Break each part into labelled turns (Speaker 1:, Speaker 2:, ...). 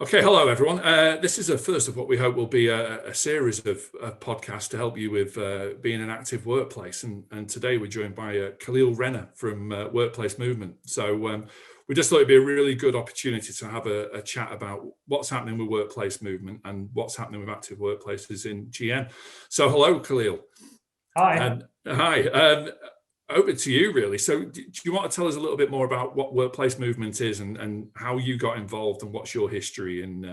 Speaker 1: Okay, hello everyone. This is a first of what we hope will be a series of podcasts to help you with being an active workplace. And today we're joined by Khalil Rener from Workplace Movement. So we just thought it'd be a really good opportunity to have a chat about what's happening with Workplace Movement and what's happening with active workplaces in GN. So hello, Khalil.
Speaker 2: Hi.
Speaker 1: Hi. Over to you, really. So do you want to tell us a little bit more about what Workplace Movement is and how you got involved and what's your history in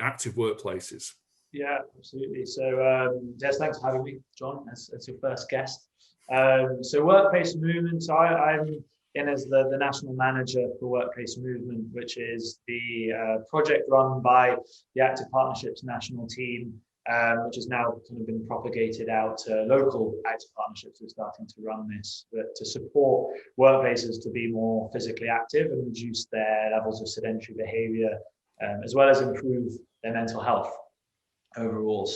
Speaker 1: active workplaces?
Speaker 2: Yeah, absolutely. Yes, thanks for having me, John, as your first guest. Workplace Movement. I'm in as the national manager for Workplace Movement, which is the project run by the Active Partnerships national team, which has now kind of been propagated out to local active partnerships. We're starting to run this, but to support workplaces to be more physically active and reduce their levels of sedentary behaviour, as well as improve their mental health overall.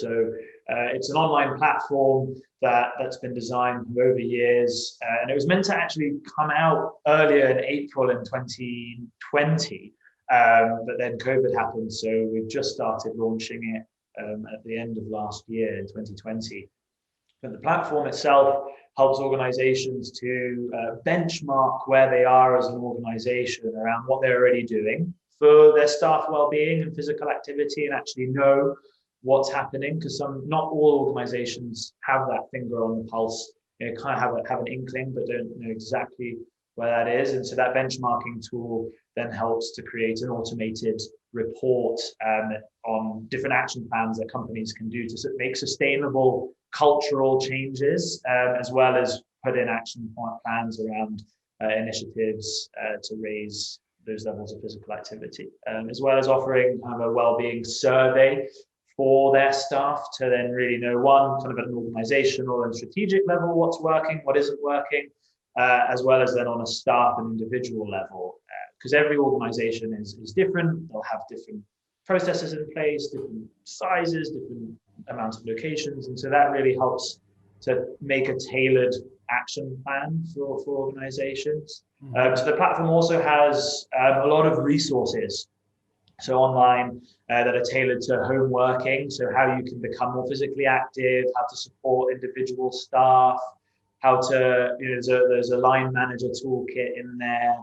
Speaker 2: It's an online platform that's been designed over years, and it was meant to actually come out earlier in April in 2020, but then COVID happened, so we've just started launching it at the end of last year in 2020. But the platform itself helps organizations to benchmark where they are as an organization around what they're already doing for their staff well-being and physical activity, and actually know what's happening, because not all organizations have that finger on the pulse. Kind of have an inkling, but don't know exactly where that is. And so that benchmarking tool then helps to create an automated report on different action plans that companies can do to make sustainable cultural changes, as well as put in action plans around initiatives to raise those levels of physical activity, as well as offering kind of a well-being survey for their staff to then really know, one, kind of at an organizational and strategic level, what's working, what isn't working, as well as then on a staff and individual level, because every organization is different. They'll have different processes in place, different sizes, different amounts of locations, and so that really helps to make a tailored action plan for organizations. So the platform also has a lot of resources, so online, that are tailored to home working, so how you can become more physically active, how to support individual staff, how to, there's a line manager toolkit in there,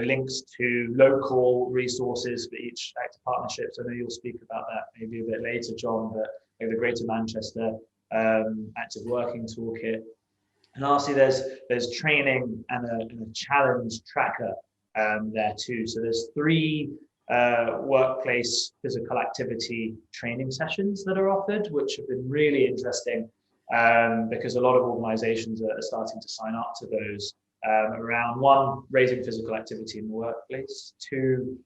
Speaker 2: links to local resources for each active partnerships. I know you'll speak about that maybe a bit later, John, but the Greater Manchester active working toolkit. And lastly, there's training and a challenge tracker there too. So there's 3 workplace physical activity training sessions that are offered, which have been really interesting, because a lot of organizations are starting to sign up to those, around, 1, raising physical activity in the workplace, 2,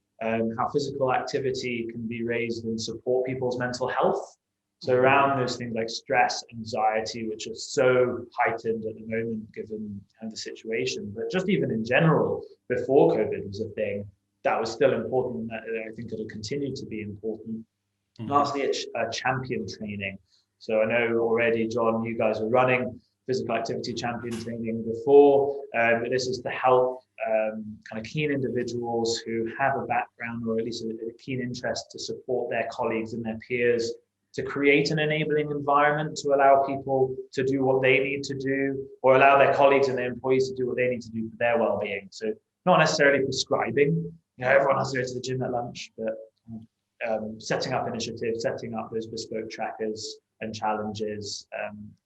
Speaker 2: how physical activity can be raised and support people's mental health. So around those things like stress, anxiety, which are so heightened at the moment given the situation, but just even in general, before COVID was a thing, that was still important. That I think it'll continue to be important. Lastly, it's champion training. So I know already, John, you guys are running physical activity champion training before, but this is to help kind of keen individuals who have a background or at least a keen interest to support their colleagues and their peers, to create an enabling environment to allow people to do what they need to do, or allow their colleagues and their employees to do what they need to do for their well-being. So not necessarily prescribing, everyone has to go to the gym at lunch, but setting up initiatives, setting up those bespoke trackers and challenges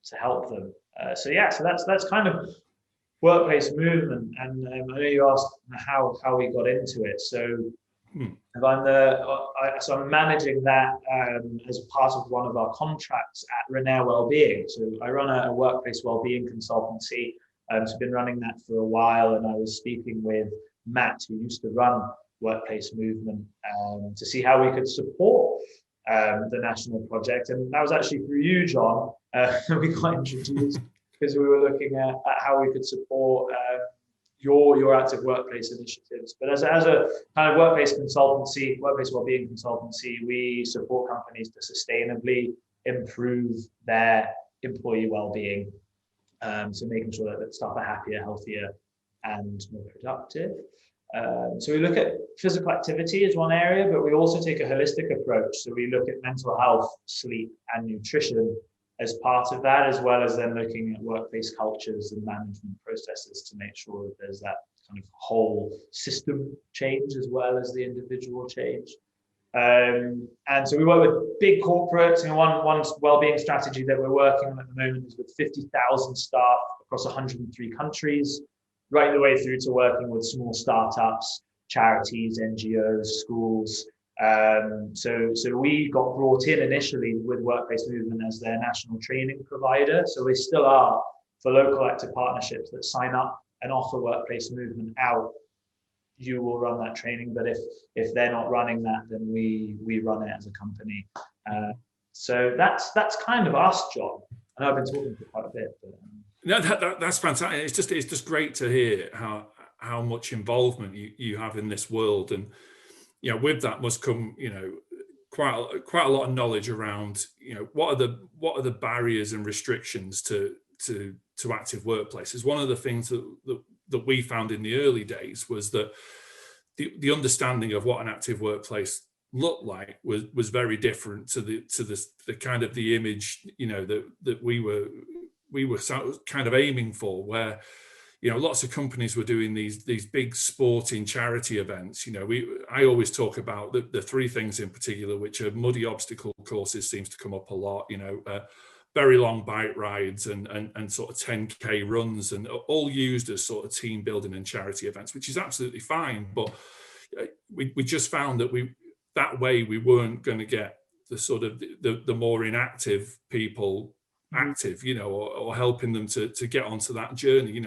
Speaker 2: to help them. So that's kind of Workplace Movement. And I know you asked how we got into it. So I'm managing that as part of one of our contracts at Rener Wellbeing. So I run a workplace wellbeing consultancy. So I've been running that for a while, and I was speaking with Matt, who used to run Workplace Movement, to see how we could support the national project. And that was actually through you, John, we got introduced because we were looking at how we could support your active workplace initiatives. But as a kind of workplace consultancy, workplace wellbeing consultancy, we support companies to sustainably improve their employee wellbeing. So making sure that staff are happier, healthier, and more productive. So we look at physical activity as one area, but we also take a holistic approach. So we look at mental health, sleep, and nutrition as part of that, as well as then looking at workplace cultures and management processes to make sure that there's that kind of whole system change as well as the individual change. And so we work with big corporates, and one well-being strategy that we're working on at the moment is with 50,000 staff across 103 countries, right the way through to working with small startups, charities, NGOs, schools. So we got brought in initially with Workplace Movement as their national training provider. So we still are for local active partnerships that sign up and offer Workplace Movement out. You will run that training, but if they're not running that, then we run it as a company. So that's kind of us, John. I know I've been talking for quite a bit. But,
Speaker 1: No, that's fantastic. It's just great to hear how much involvement you have in this world, and with that must come quite a lot of knowledge around what are the barriers and restrictions to active workplaces. One of the things that we found in the early days was that the understanding of what an active workplace looked like was very different to the kind of the image that we were kind of aiming for, where lots of companies were doing these big sporting charity events. I always talk about the three things in particular, which are muddy obstacle courses, seems to come up a lot, very long bike rides and sort of 10K runs, and all used as sort of team building and charity events, which is absolutely fine. But we just found that we weren't going to get the sort of the more inactive people active, or helping them to get onto that journey.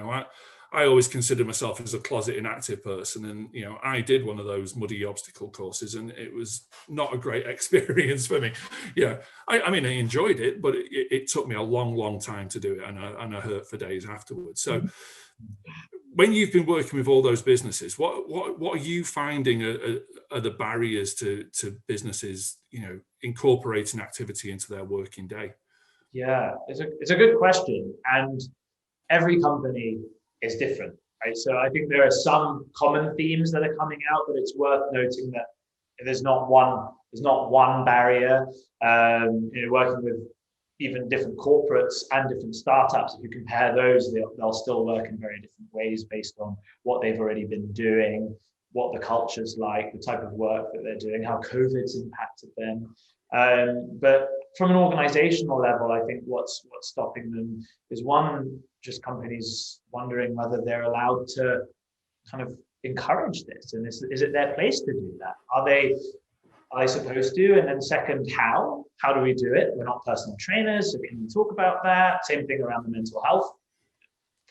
Speaker 1: I always consider myself as a closet inactive person, and I did one of those muddy obstacle courses, and it was not a great experience for me. I mean, I enjoyed it, but it took me a long time to do it, and I hurt for days afterwards. So when you've been working with all those businesses, what are you finding are the barriers to businesses incorporating activity into their working day?
Speaker 2: Yeah, it's a good question, and every company is different, right? So I think there are some common themes that are coming out, but it's worth noting that there's not one barrier. Working with even different corporates and different startups, if you compare those, they'll still work in very different ways based on what they've already been doing, what the culture's like, the type of work that they're doing, how COVID's impacted them. But from an organizational level, I think what's stopping them is one, just companies wondering whether they're allowed to kind of encourage this, and is it their place to do that? Are they supposed to? And then second, how do we do it? We're not personal trainers, so can we talk about that? Same thing around the mental health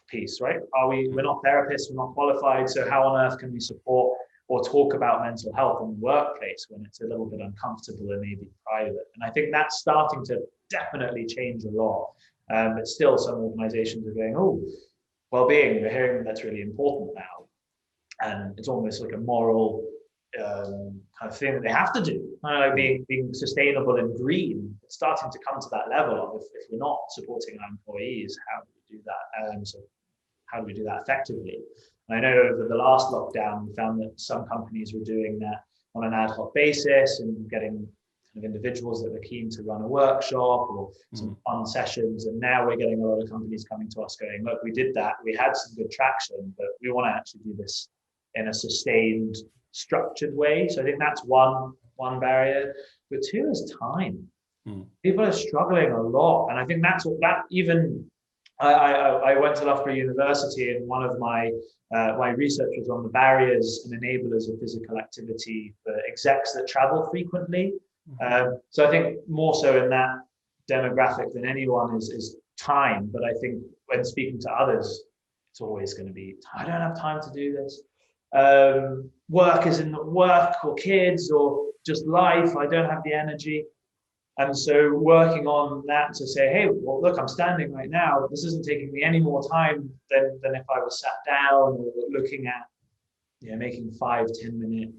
Speaker 2: piece, right? We're not therapists, we're not qualified, so how on earth can we support or talk about mental health in the workplace when it's a little bit uncomfortable and maybe private? And I think that's starting to definitely change a lot. But still, some organizations are going, oh, well-being, we're hearing that's really important now. And it's almost like a moral kind of thing that they have to do. Like being sustainable and green, it's starting to come to that level of if we're not supporting our employees, how do we do that? So how do we do that effectively? I know over the last lockdown, we found that some companies were doing that on an ad hoc basis and getting kind of individuals that were keen to run a workshop or some fun sessions. And now we're getting a lot of companies coming to us going, look, we did that, we had some good traction, but we want to actually do this in a sustained, structured way. So I think that's one barrier. But two is time. People are struggling a lot. And I think that's what that even, I went to Loughborough University, and one of my research was on the barriers and enablers of physical activity for execs that travel frequently. So I think more so in that demographic than anyone is time. But I think when speaking to others, it's always going to be, I don't have time to do this. Work is in the work, or kids, or just life. I don't have the energy. And so working on that to say, hey, well, look, I'm standing right now. This isn't taking me any more time than if I was sat down, or looking at, making 5-10 minute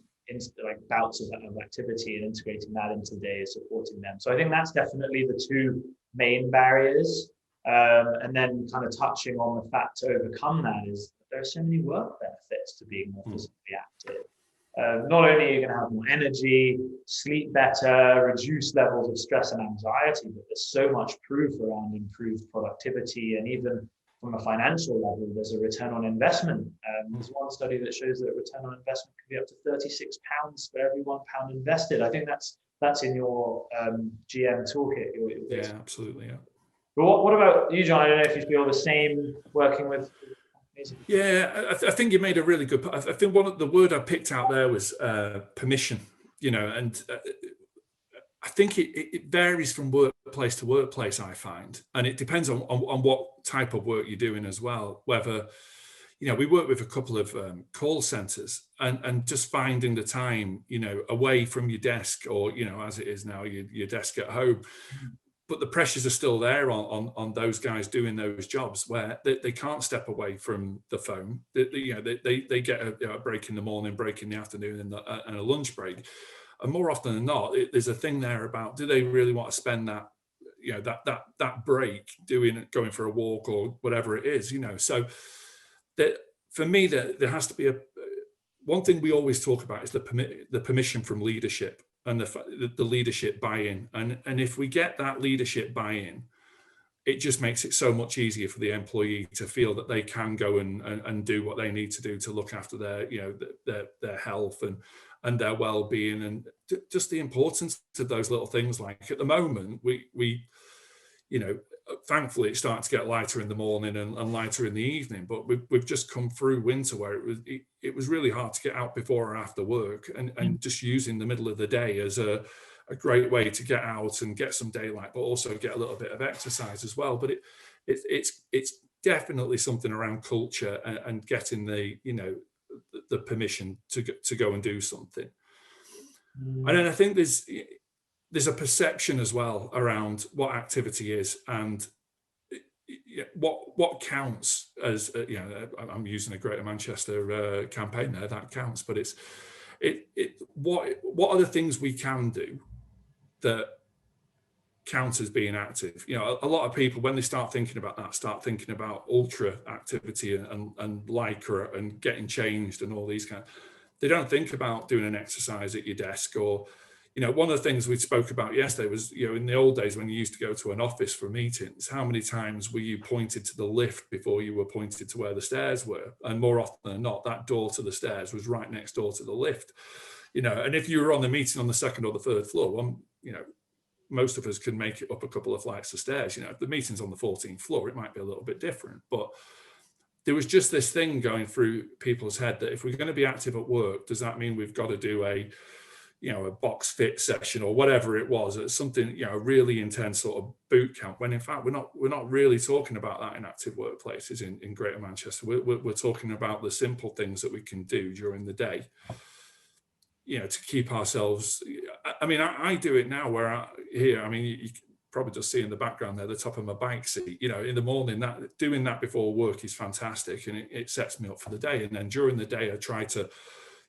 Speaker 2: bouts of activity and integrating that into the day, supporting them. So I think that's definitely the two main barriers. And then kind of touching on the fact to overcome that is there are so many work benefits to being more physically active. Not only are you going to have more energy, sleep better, reduce levels of stress and anxiety, but there's so much proof around improved productivity, and even from a financial level, there's a return on investment. There's one study that shows that return on investment can be up to £36 for every £1 invested. I think that's in your GM toolkit.
Speaker 1: Yeah, absolutely. Yeah.
Speaker 2: But what about you, John? I don't know if you feel the same working with companies.
Speaker 1: Yeah, I think you made a really good. I think one of the word I picked out there was permission. And I think it varies from workplace to workplace, I find, and it depends on what type of work you're doing as well. Whether, we work with a couple of call centers, and just finding the time, away from your desk, or as it is now, your desk at home. But the pressures are still there on those guys doing those jobs where they can't step away from the phone. They get a break in the morning, break in the afternoon, and a lunch break. And more often than not, there's a thing there about, do they really want to spend that, that break going for a walk or whatever it is, So that, for me, there has to be one thing we always talk about is the permission from leadership, and the leadership buy-in. And if we get that leadership buy-in, it just makes it so much easier for the employee to feel that they can go and do what they need to do to look after their health and their well-being, and just the importance of those little things. Like at the moment, we thankfully it's starting to get lighter in the morning and lighter in the evening, but we've just come through winter where it was really hard to get out before or after work, and just using the middle of the day as a great way to get out and get some daylight, but also get a little bit of exercise as well. But it's definitely something around culture and getting the permission to go and do something. And then I think there's a perception as well around what activity is, and what counts as, I'm using a Greater Manchester campaign there, that counts, but what are the things we can do that count as being active? A lot of people, when they start thinking about that, start thinking about ultra activity and lycra and getting changed and all these they don't think about doing an exercise at your desk. Or one of the things we spoke about yesterday was, in the old days when you used to go to an office for meetings, how many times were you pointed to the lift before you were pointed to where the stairs were? And more often than not, that door to the stairs was right next door to the lift. And if you were on the meeting on the second or the third floor, most of us can make it up a couple of flights of stairs. If the meeting's on the 14th floor, it might be a little bit different. But there was just this thing going through people's head that if we're going to be active at work, does that mean we've got to do a box fit session or whatever it was? It's something, a really intense sort of boot camp, when in fact we're not really talking about that in active workplaces in Greater Manchester. We're talking about the simple things that we can do during the day, to keep ourselves. I mean, I do it now where you probably just see in the background there the top of my bike seat. In the morning, doing that before work is fantastic, and it sets me up for the day. And then during the day, I try to,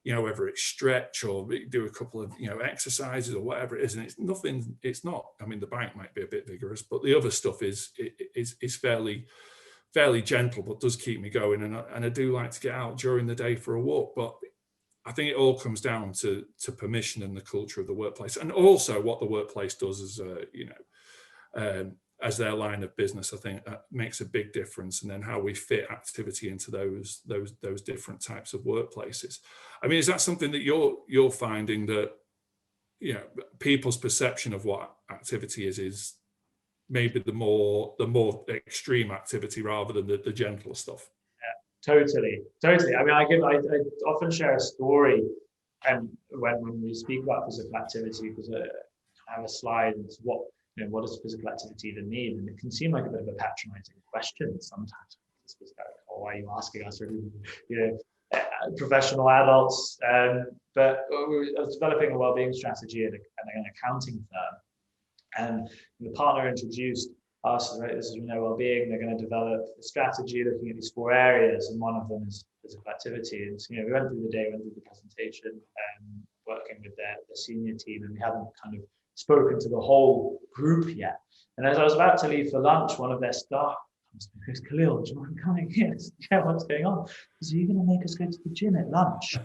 Speaker 1: whether it's stretch or do a couple of exercises or whatever it is. And it's nothing. It's not. I mean, the bike might be a bit vigorous, but the other stuff is fairly gentle, but does keep me going. And I do like to get out during the day for a walk. But I think it all comes down to permission and the culture of the workplace, and also what the workplace does as their line of business. I think that makes a big difference, and then how we fit activity into those different types of workplaces. I mean, is that something that you're finding, that people's perception of what activity is maybe the more extreme activity rather than the gentler stuff?
Speaker 2: Totally. I mean, I often share a story, and when we speak about physical activity, because I have a slide into what does physical activity even mean, and it can seem like a bit of a patronizing question sometimes. It's just like, why are you asking us? Professional adults. But I was developing a wellbeing strategy at an accounting firm, and the partner introduced us, right, this is wellbeing. They're going to develop a strategy looking at these 4 areas, and one of them is physical activity. And so, we went through the day, went through the presentation, working with the senior team, and we hadn't kind of spoken to the whole group yet. And as I was about to leave for lunch, one of their staff comes to me, goes, Khalil, do you mind coming here? Yeah, what's going on? He said, are you going to make us go to the gym at lunch?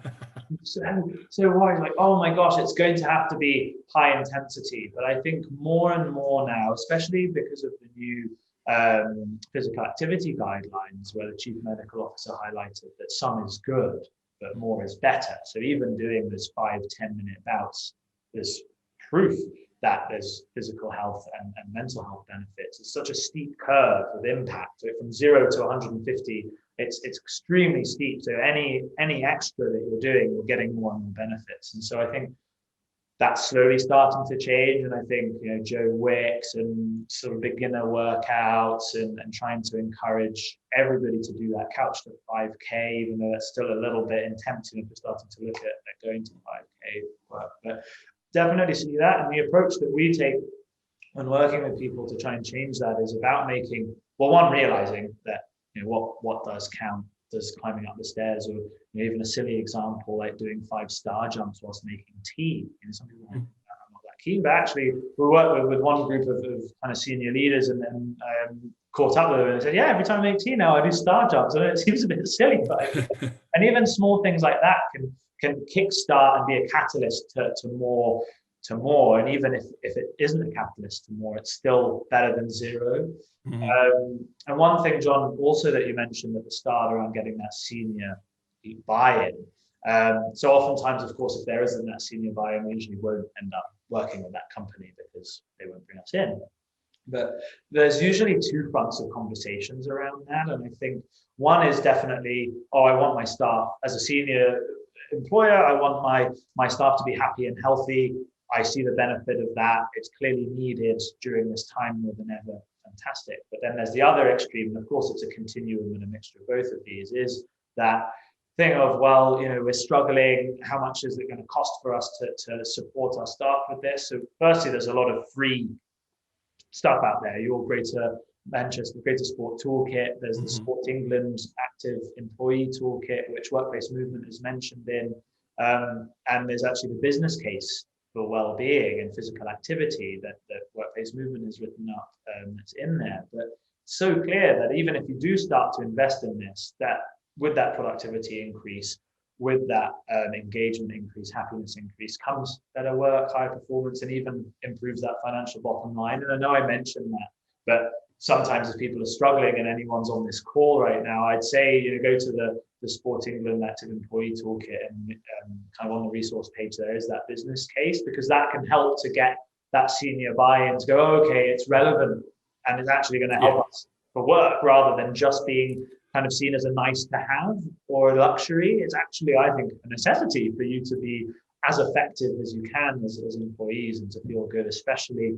Speaker 2: So why? Like, oh my gosh, it's going to have to be high intensity. But I think more and more now, especially because of the new physical activity guidelines, where the chief medical officer highlighted that some is good, but more is better. So even doing this 5-10 minute bouts, there's proof that there's physical health and mental health benefits. It's such a steep curve of impact. So from 0 to 150, it's extremely steep. So any extra that you're doing, you're getting more and more benefits. And so I think that's slowly starting to change. And I think, Joe Wicks and sort of beginner workouts and trying to encourage everybody to do that couch to 5K, even though that's still a little bit tempting if we're starting to look at going to 5K work. But definitely see that. And the approach that we take when working with people to try and change that is about making, well, one, realizing that, what does count. Does climbing up the stairs, or even a silly example like doing 5 star jumps whilst making tea. Some people are like, I'm not that keen, but actually we worked with one group of kind of senior leaders, and then caught up with them and said, yeah, every time I make tea now I do star jumps. And it seems a bit silly, but and even small things like that can kickstart and be a catalyst to more. And even if it isn't a catalyst to more, it's still better than 0. And one thing, John, also that you mentioned at the start around getting that senior buy-in. So oftentimes, of course, if there isn't that senior buy-in, we usually won't end up working with that company because they won't bring us in. But there's usually 2 fronts of conversations around that. And I think one is definitely, I want my staff as a senior employer, I want my staff to be happy and healthy. I see the benefit of that. It's clearly needed during this time more than ever. Fantastic. But then there's the other extreme, and of course it's a continuum and a mixture of both of these, is that thing of, well, we're struggling. How much is it going to cost for us to support our staff with this? So firstly, there's a lot of free stuff out there. Your GreaterSport toolkit. There's the Sport England Active Employee Toolkit, which Workplace Movement is mentioned in. And there's actually the business case for well-being and physical activity that Workplace Movement has written up, that's in there. But it's so clear that even if you do start to invest in this, that with that productivity increase, with that engagement increase, happiness increase, comes better work, higher performance, and even improves that financial bottom line. And I know I mentioned that, but sometimes if people are struggling and anyone's on this call right now, I'd say, go to the Sport England Active Employee Toolkit, and kind of on the resource page there is that business case, because that can help to get that senior buy-in to go, okay, it's relevant and it's actually going to help us for work, rather than just being kind of seen as a nice to have or a luxury. It's actually, I think, a necessity for you to be as effective as you can as employees and to feel good, especially,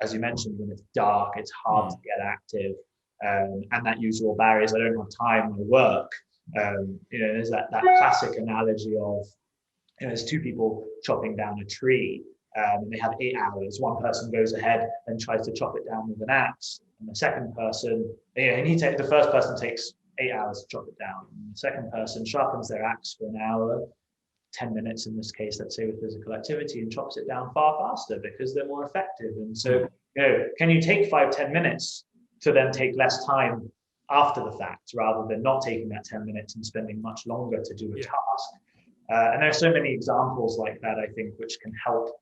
Speaker 2: as you mentioned, when it's dark, it's hard to get active, and that usual barriers. I don't have time, I work. There's that classic analogy of, there's 2 people chopping down a tree, and they have 8 hours. One person goes ahead and tries to chop it down with an axe, and the second person, the first person takes 8 hours to chop it down, and the second person sharpens their axe for an hour, 10 minutes in this case, let's say, with physical activity, and chops it down far faster because they're more effective. And so, can you take 5-10 minutes to then take less time after the fact, rather than not taking that 10 minutes and spending much longer to do a task? And there's so many examples like that, I think, which can help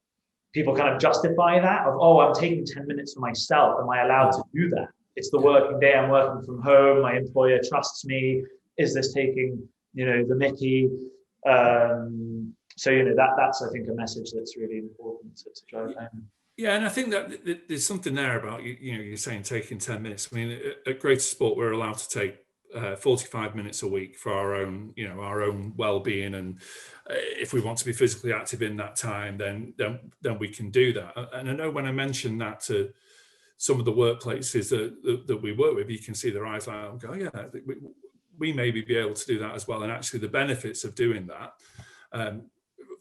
Speaker 2: people kind of justify that of, I'm taking 10 minutes for myself. Am I allowed to do that? It's the working day. I'm working from home. My employer trusts me. Is this taking, the mickey? So, that's, I think, a message that's really important to drive home.
Speaker 1: Yeah, and I think that there's something there about, you're saying taking 10 minutes. I mean, at GreaterSport, we're allowed to take 45 minutes a week for our own well-being, and if we want to be physically active in that time, then we can do that. And I know when I mentioned that to some of the workplaces that we work with, you can see their eyes like, oh yeah, we maybe be able to do that as well. And actually, the benefits of doing that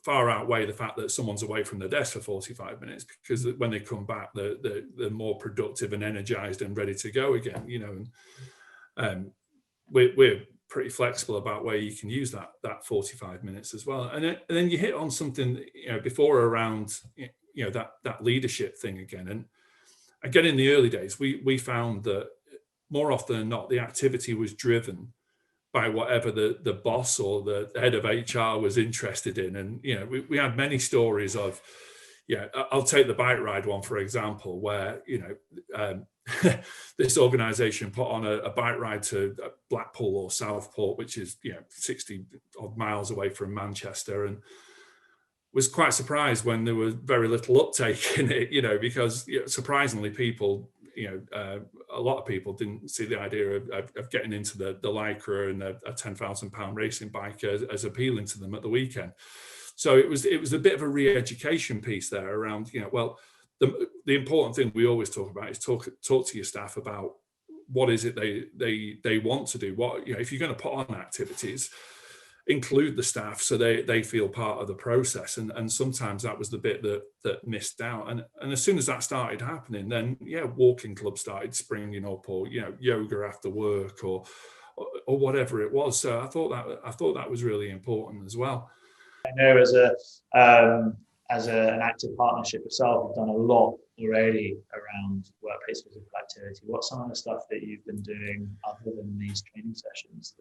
Speaker 1: far outweigh the fact that someone's away from their desk for 45 minutes, because when they come back, they're more productive and energized and ready to go again. And we're pretty flexible about where you can use that 45 minutes as well. And then you hit on something before around that leadership thing again. And again, in the early days, we found that more often than not, the activity was driven by whatever the boss or the head of HR was interested in. And, we had many stories of, I'll take the bike ride one, for example, where, this organization put on a bike ride to Blackpool or Southport, which is, 60 odd miles away from Manchester, and was quite surprised when there was very little uptake in it, because surprisingly people, a lot of people didn't see the idea of getting into the Lycra and a £10,000 racing bike as appealing to them at the weekend. So it was a bit of a re-education piece there around, well, the important thing we always talk about is talk to your staff about what is it they want to do. What, if you're going to put on activities, include the staff so they feel part of the process. And sometimes that was the bit that missed out. And as soon as that started happening, then walking clubs started springing up, or yoga after work, or whatever it was. So I thought that was really important as well.
Speaker 2: I know as an active partnership yourself, you've done a lot already around workplace physical activity. What's some of the stuff that you've been doing other than these training sessions?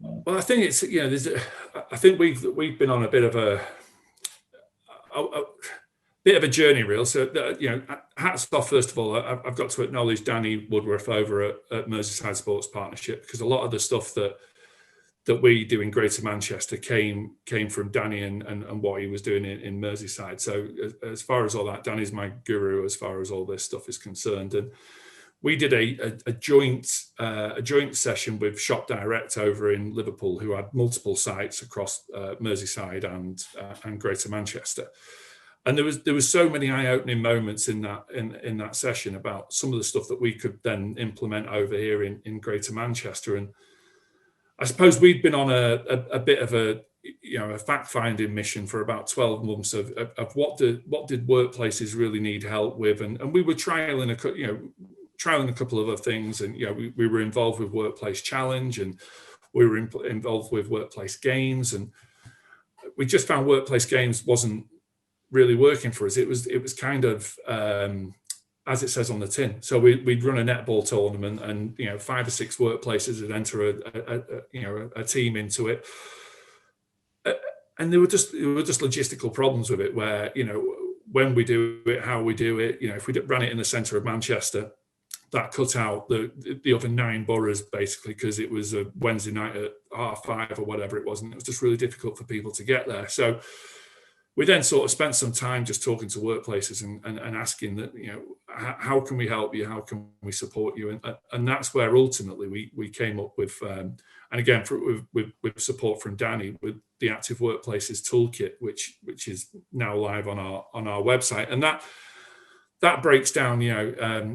Speaker 1: Well, I think it's I think we've been on a bit of a journey, reel. So hats off first of all. I've got to acknowledge Danny Woodworth over at Merseyside Sports Partnership, because a lot of the stuff that we do in Greater Manchester came from Danny and what he was doing in Merseyside. So as far as all that, Danny's my guru as far as all this stuff is concerned. And we did a joint session with Shop Direct over in Liverpool, who had multiple sites across Merseyside and Greater Manchester. And there was so many eye-opening moments in that session about some of the stuff that we could then implement over here in Greater Manchester. And I suppose we'd been on a bit of a fact-finding mission for about 12 months of what did workplaces really need help with, and we were trialing a couple of other things, and we were involved with Workplace Challenge, and we were involved with Workplace Games, and we just found Workplace Games wasn't really working for us. It was kind of as it says on the tin. So we'd run a netball tournament, and 5 or 6 workplaces would enter a team into it, and there were just logistical problems with it, where when we do it, how we do it. If we ran it in the centre of Manchester, that cut out the other 9 boroughs, basically, because it was a Wednesday night at 5:30 or whatever it was, and it was just really difficult for people to get there. So we then sort of spent some time just talking to workplaces and asking that, how can we help you? How can we support you? And that's where ultimately we came up with, and again, with support from Danny, with the Active Workplaces Toolkit, which is now live on our website. And that breaks down,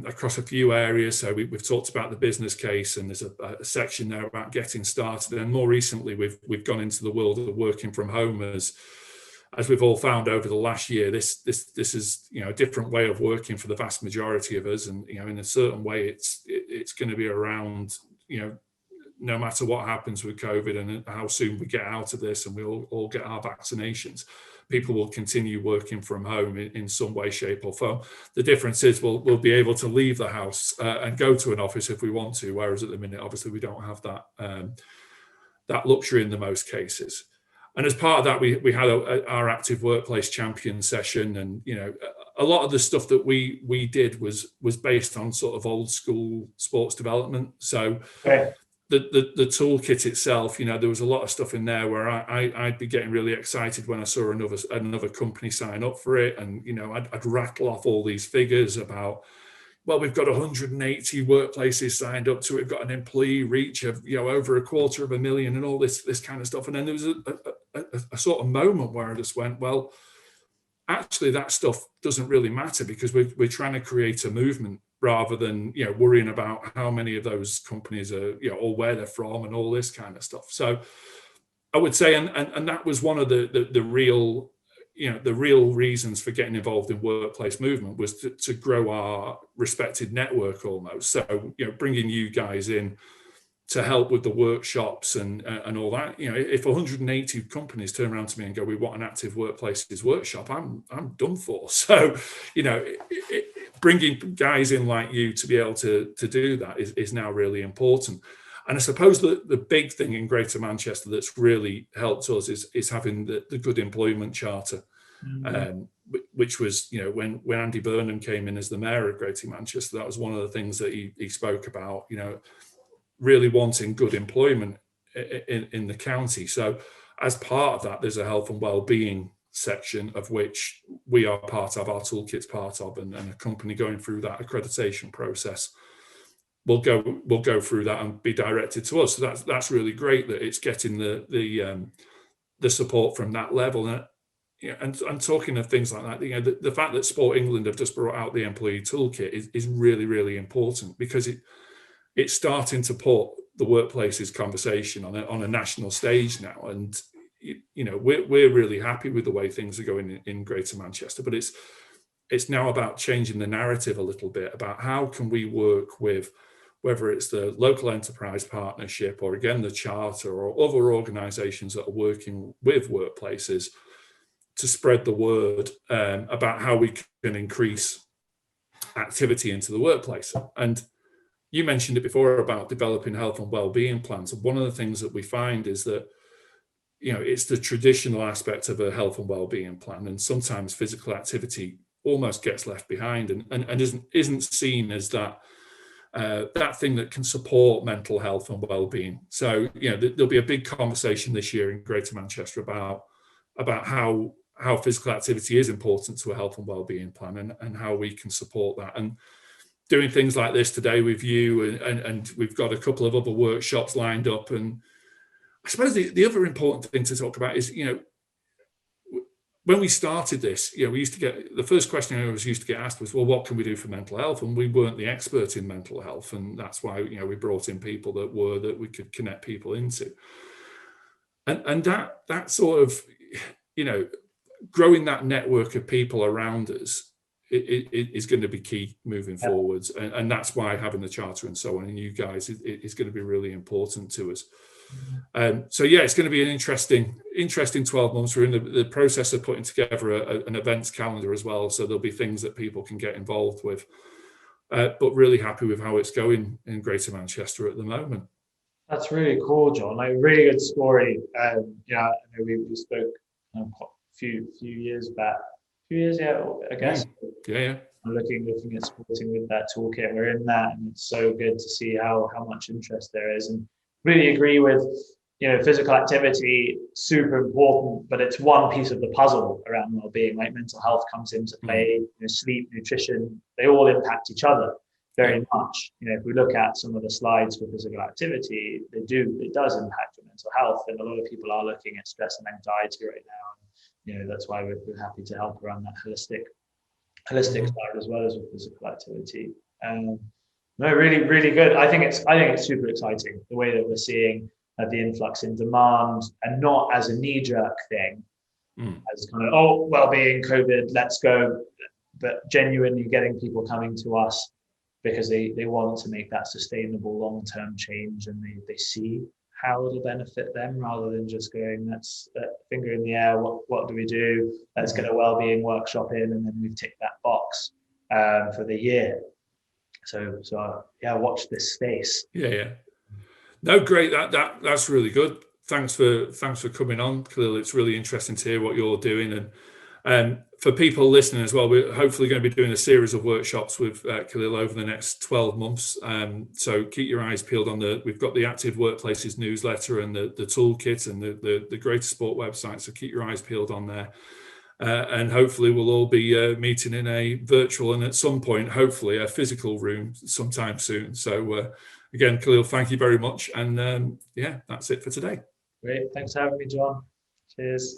Speaker 1: across a few areas. So we've talked about the business case, and there's a section there about getting started. And more recently, we've gone into the world of working from home, as we've all found over the last year. This is a different way of working for the vast majority of us, and in a certain way it's going to be around, no matter what happens with COVID and how soon we get out of this and we all get our vaccinations, people will continue working from home in some way, shape or form. The difference is we'll be able to leave the house and go to an office if we want to, whereas at the minute obviously we don't have that luxury in the most cases. And as part of that, we had our Active Workplace Champion session, and a lot of the stuff that we did was based on sort of old school sports development. So the toolkit itself, there was a lot of stuff in there where I'd be getting really excited when I saw another company sign up for it, and I'd rattle off all these figures about, well, we've got 180 workplaces signed up to it. We've got an employee reach of over 250,000 and all this kind of stuff. And then there was a sort of moment where I just went, well, actually that stuff doesn't really matter, because we're trying to create a movement rather than worrying about how many of those companies are or where they're from and all this kind of stuff. So I would say, and that was one of the real the real reasons for getting involved in workplace movement, was to grow our respected network almost. So, bringing you guys in to help with the workshops and all that. If 180 companies turn around to me and go, we want an Active Workplaces workshop, I'm done for. So, bringing guys in like you to be able to do that is now really important. And I suppose the big thing in Greater Manchester that's really helped us is having the good employment charter, which was, when Andy Burnham came in as the mayor of Greater Manchester, that was one of the things that he spoke about, really wanting good employment in the county. So as part of that, there's a health and wellbeing section of which we are part of, our toolkit's part of, and a company going through that accreditation process will go through that and be directed to us. So that's really great that it's getting the support from that level. And talking of things like that, the fact that Sport England have just brought out the employee toolkit is really, really important, because it's starting to put the workplaces conversation on a national stage now. And we're really happy with the way things are going in Greater Manchester, but it's now about changing the narrative a little bit about how can we work with, whether it's the local enterprise partnership or again the charter or other organisations that are working with workplaces to spread the word about how we can increase activity into the workplace. And you mentioned it before about developing health and wellbeing plans. And one of the things that we find is that it's the traditional aspect of a health and wellbeing plan, and sometimes physical activity almost gets left behind and isn't seen as that thing that can support mental health and wellbeing. So there'll be a big conversation this year in Greater Manchester about how physical activity is important to a health and wellbeing plan, and how we can support that. And doing things like this today with you, and we've got a couple of other workshops lined up. And I suppose the other important thing to talk about is, when we started this, we used to get, the first question I always used to get asked was, well, what can we do for mental health? And we weren't the expert in mental health. And that's why, we brought in people that we could connect people into. And that sort of, growing that network of people around us is going to be key moving forwards. And that's why having the charter and so on, and you guys, is going to be really important to us. So it's going to be an interesting 12 months. We're in the process of putting together an events calendar as well, so there'll be things that people can get involved with, but really happy with how it's going in Greater Manchester at the moment.
Speaker 2: That's really cool, John. Like, really good story. I know we spoke a few years back, I guess.
Speaker 1: Yeah.
Speaker 2: I'm looking at supporting with that toolkit. We're in that, and it's so good to see how much interest there is. And really agree with, physical activity, super important, but it's one piece of the puzzle around well-being. Like, mental health comes into play, sleep, nutrition, they all impact each other very much. If we look at some of the slides for physical activity, it does impact your mental health. And a lot of people are looking at stress and anxiety right now. And, that's why we're happy to help around that holistic side as well as with physical activity. No, really, really good. I think it's super exciting the way that we're seeing the influx in demand, and not as a knee-jerk thing, as kind of, well-being, COVID, let's go, but genuinely getting people coming to us because they want to make that sustainable long-term change, and they see how it'll benefit them, rather than just going, let's finger in the air, what do we do? Let's get a well-being workshop in, and then we've ticked that box for the year. So watch this space.
Speaker 1: Yeah. No, great. That's really good. Thanks for coming on, Khalil. It's really interesting to hear what you're doing, and for people listening as well, we're hopefully going to be doing a series of workshops with Khalil over the next 12 months. So keep your eyes peeled on we've got the Active Workplaces newsletter and the toolkit and the GreaterSport website. So keep your eyes peeled on there. And hopefully we'll all be meeting in a virtual, and at some point, hopefully a physical room sometime soon. So again, Khalil, thank you very much. And that's it for today.
Speaker 2: Great. Thanks for having me, John. Cheers.